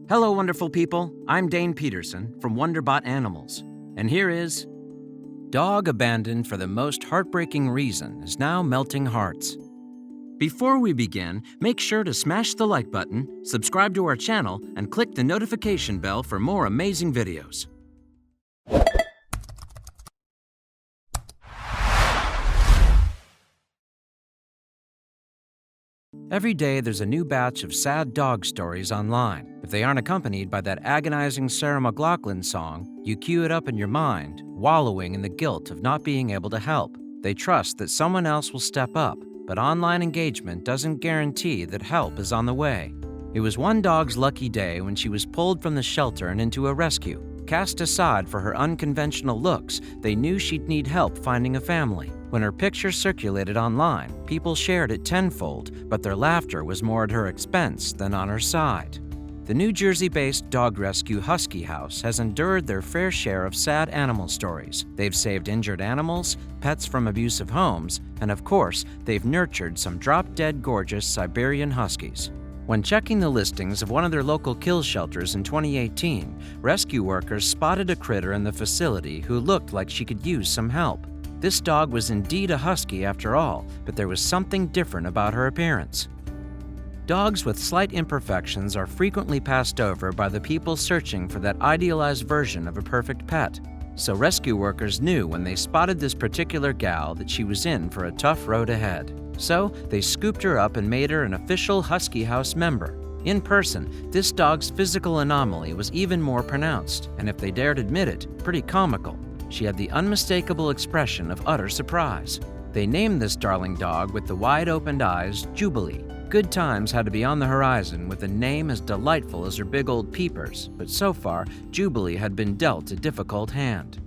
Hello, wonderful people. I'm Dane Peterson from Wonderbot Animals. And here is Dog Abandoned for the Most Heartbreaking Reason is Now Melting Hearts. Before we begin, make sure to smash the like button, subscribe to our channel, and click the notification bell for more amazing videos. Every day there's a new batch of sad dog stories online. If they aren't accompanied by that agonizing Sarah McLachlan song, you cue it up in your mind, wallowing in the guilt of not being able to help. They trust that someone else will step up, but online engagement doesn't guarantee that help is on the way. It was one dog's lucky day when she was pulled from the shelter and into a rescue. Cast aside for her unconventional looks, they knew she'd need help finding a family. When her picture circulated online, people shared it tenfold, but their laughter was more at her expense than on her side. The New Jersey-based dog rescue Husky House has endured their fair share of sad animal stories. They've saved injured animals, pets from abusive homes, and of course, they've nurtured some drop-dead gorgeous Siberian Huskies. When checking the listings of one of their local kill shelters in 2018, rescue workers spotted a critter in the facility who looked like she could use some help. This dog was indeed a husky after all, but there was something different about her appearance. Dogs with slight imperfections are frequently passed over by the people searching for that idealized version of a perfect pet. So rescue workers knew when they spotted this particular gal that she was in for a tough road ahead. So they scooped her up and made her an official Husky House member. In person, this dog's physical anomaly was even more pronounced, and if they dared admit it, pretty comical. She had the unmistakable expression of utter surprise. They named this darling dog with the wide-opened eyes Jubilee. Good times had to be on the horizon with a name as delightful as her big old peepers, but so far, Jubilee had been dealt a difficult hand.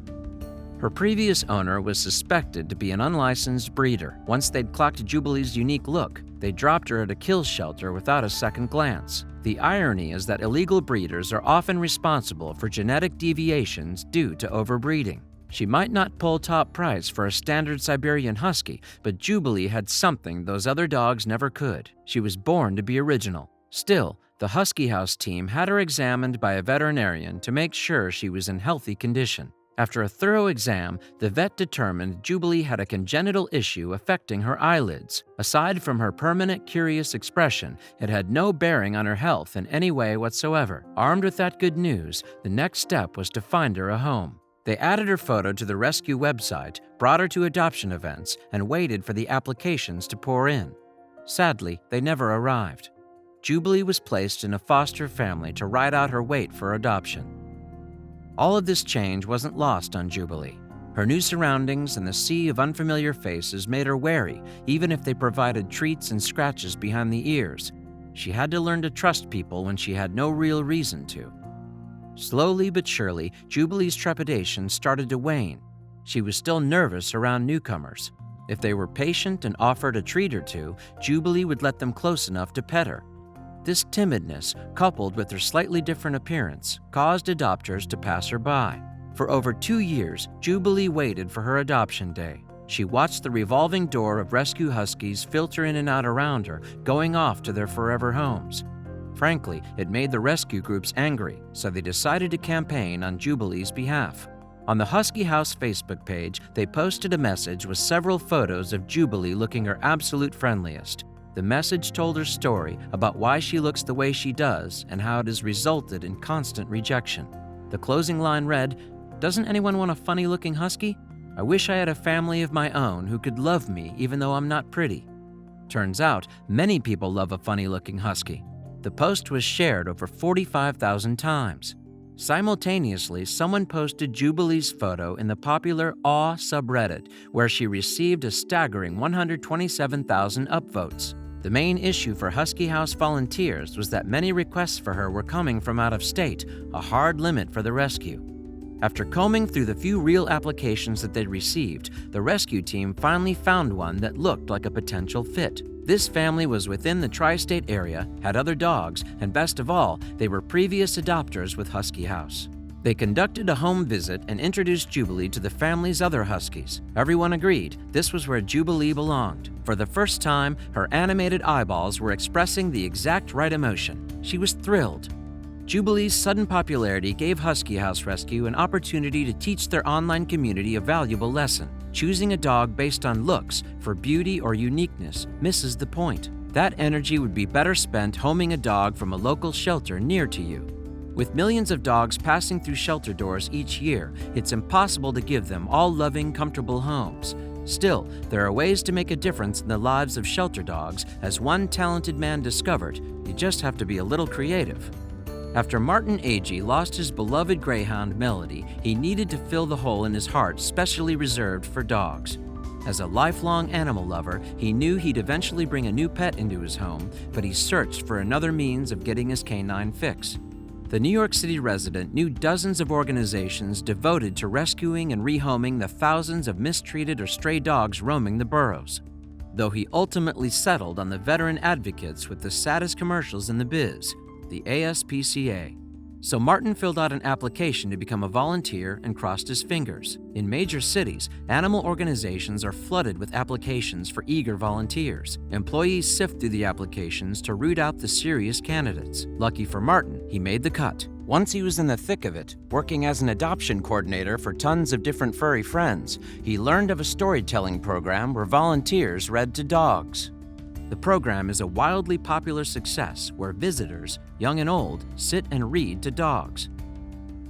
Her previous owner was suspected to be an unlicensed breeder. Once they'd clocked Jubilee's unique look, they dropped her at a kill shelter without a second glance. The irony is that illegal breeders are often responsible for genetic deviations due to overbreeding. She might not pull top price for a standard Siberian Husky, but Jubilee had something those other dogs never could. She was born to be original. Still, the Husky House team had her examined by a veterinarian to make sure she was in healthy condition. After a thorough exam, the vet determined Jubilee had a congenital issue affecting her eyelids. Aside from her permanent curious expression, it had no bearing on her health in any way whatsoever. Armed with that good news, the next step was to find her a home. They added her photo to the rescue website, brought her to adoption events, and waited for the applications to pour in. Sadly, they never arrived. Jubilee was placed in a foster family to ride out her wait for adoption. All of this change wasn't lost on Jubilee. Her new surroundings and the sea of unfamiliar faces made her wary, even if they provided treats and scratches behind the ears. She had to learn to trust people when she had no real reason to. Slowly but surely, Jubilee's trepidation started to wane. She was still nervous around newcomers. If they were patient and offered a treat or two, Jubilee would let them close enough to pet her. This timidness, coupled with her slightly different appearance, caused adopters to pass her by. For over 2 years, Jubilee waited for her adoption day. She watched the revolving door of rescue huskies filter in and out around her, going off to their forever homes. Frankly, it made the rescue groups angry, so they decided to campaign on Jubilee's behalf. On the Husky House Facebook page, they posted a message with several photos of Jubilee looking her absolute friendliest. The message told her story about why she looks the way she does and how it has resulted in constant rejection. The closing line read, "Doesn't anyone want a funny-looking husky? I wish I had a family of my own who could love me even though I'm not pretty." Turns out, many people love a funny-looking husky. The post was shared over 45,000 times. Simultaneously, someone posted Jubilee's photo in the popular Aw subreddit, where she received a staggering 127,000 upvotes. The main issue for Husky House volunteers was that many requests for her were coming from out of state, a hard limit for the rescue. After combing through the few real applications that they'd received, the rescue team finally found one that looked like a potential fit. This family was within the tri-state area, had other dogs, and best of all, they were previous adopters with Husky House. They conducted a home visit and introduced Jubilee to the family's other huskies. Everyone agreed this was where Jubilee belonged. For the first time, her animated eyeballs were expressing the exact right emotion. She was thrilled. Jubilee's sudden popularity gave Husky House Rescue an opportunity to teach their online community a valuable lesson. Choosing a dog based on looks for beauty or uniqueness misses the point. That energy would be better spent homing a dog from a local shelter near to you. With millions of dogs passing through shelter doors each year, it's impossible to give them all loving, comfortable homes. Still, there are ways to make a difference in the lives of shelter dogs, as one talented man discovered. You just have to be a little creative. After Martin Agee lost his beloved greyhound Melody, he needed to fill the hole in his heart specially reserved for dogs. As a lifelong animal lover, he knew he'd eventually bring a new pet into his home, but he searched for another means of getting his canine fix. The New York City resident knew dozens of organizations devoted to rescuing and rehoming the thousands of mistreated or stray dogs roaming the boroughs. Though he ultimately settled on the veteran advocates with the saddest commercials in the biz, the ASPCA. So Martin filled out an application to become a volunteer and crossed his fingers. In major cities, animal organizations are flooded with applications for eager volunteers. Employees sift through the applications to root out the serious candidates. Lucky for Martin, he made the cut. Once he was in the thick of it, working as an adoption coordinator for tons of different furry friends, he learned of a storytelling program where volunteers read to dogs. The program is a wildly popular success where visitors, young and old, sit and read to dogs.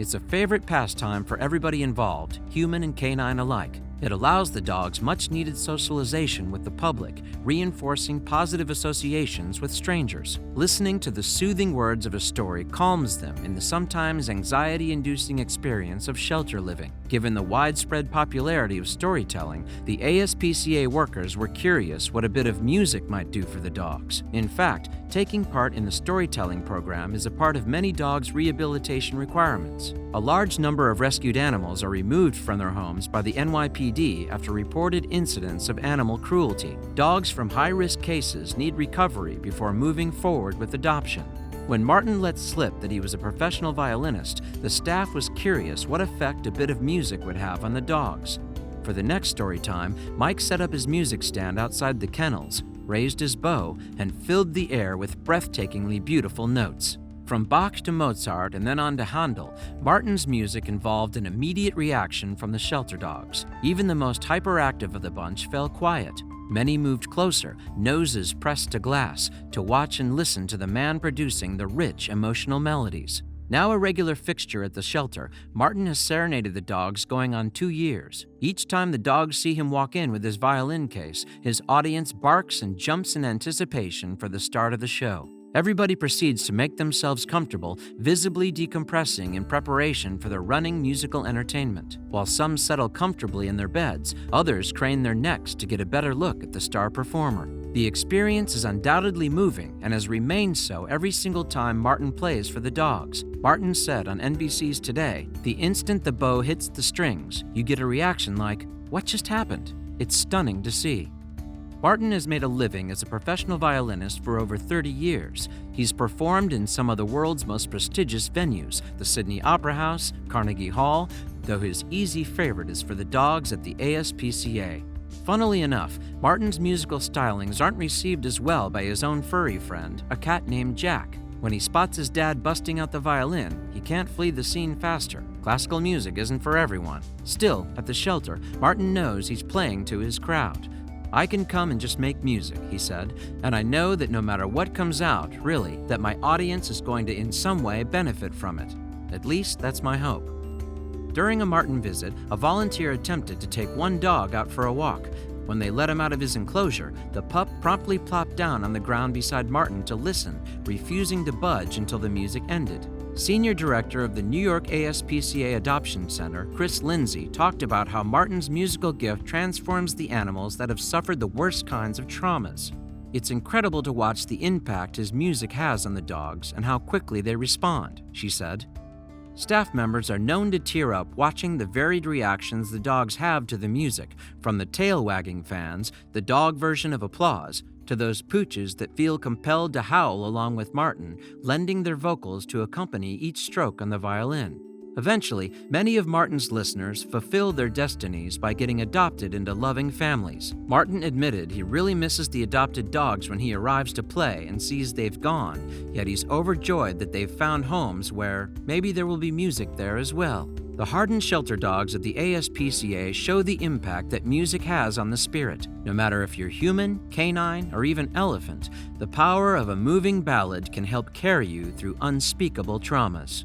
It's a favorite pastime for everybody involved, human and canine alike. It allows the dogs much-needed socialization with the public, reinforcing positive associations with strangers. Listening to the soothing words of a story calms them in the sometimes anxiety-inducing experience of shelter living. Given the widespread popularity of storytelling, the ASPCA workers were curious what a bit of music might do for the dogs. In fact, taking part in the storytelling program is a part of many dogs' rehabilitation requirements. A large number of rescued animals are removed from their homes by the NYPD after reported incidents of animal cruelty. Dogs from high-risk cases need recovery before moving forward with adoption. When Martin let slip that he was a professional violinist, the staff was curious what effect a bit of music would have on the dogs. For the next story time, Mike set up his music stand outside the kennels, raised his bow, and filled the air with breathtakingly beautiful notes. From Bach to Mozart and then on to Handel, Martin's music involved an immediate reaction from the shelter dogs. Even the most hyperactive of the bunch fell quiet. Many moved closer, noses pressed to glass, to watch and listen to the man producing the rich emotional melodies. Now a regular fixture at the shelter, Martin has serenaded the dogs going on 2 years. Each time the dogs see him walk in with his violin case, his audience barks and jumps in anticipation for the start of the show. Everybody proceeds to make themselves comfortable, visibly decompressing in preparation for the running musical entertainment. While some settle comfortably in their beds, others crane their necks to get a better look at the star performer. The experience is undoubtedly moving and has remained so every single time Martin plays for the dogs. Martin said on NBC's Today, "The instant the bow hits the strings, you get a reaction like, 'What just happened?' It's stunning to see." Martin has made a living as a professional violinist for over 30 years. He's performed in some of the world's most prestigious venues, the Sydney Opera House, Carnegie Hall, though his easy favorite is for the dogs at the ASPCA. Funnily enough, Martin's musical stylings aren't received as well by his own furry friend, a cat named Jack. When he spots his dad busting out the violin, he can't flee the scene faster. Classical music isn't for everyone. Still, at the shelter, Martin knows he's playing to his crowd. "I can come and just make music," he said, "and I know that no matter what comes out, really, that my audience is going to in some way benefit from it. At least, that's my hope." During a Martin visit, a volunteer attempted to take one dog out for a walk. When they let him out of his enclosure, the pup promptly plopped down on the ground beside Martin to listen, refusing to budge until the music ended. Senior Director of the New York ASPCA Adoption Center, Chris Lindsay, talked about how Martin's musical gift transforms the animals that have suffered the worst kinds of traumas. "It's incredible to watch the impact his music has on the dogs and how quickly they respond," she said. Staff members are known to tear up watching the varied reactions the dogs have to the music, from the tail-wagging fans, the dog version of applause, to those pooches that feel compelled to howl along with Martin, lending their vocals to accompany each stroke on the violin. Eventually, many of Martin's listeners fulfilled their destinies by getting adopted into loving families. Martin admitted he really misses the adopted dogs when he arrives to play and sees they've gone, yet he's overjoyed that they've found homes where maybe there will be music there as well. The hardened shelter dogs at the ASPCA show the impact that music has on the spirit. No matter if you're human, canine, or even elephant, the power of a moving ballad can help carry you through unspeakable traumas.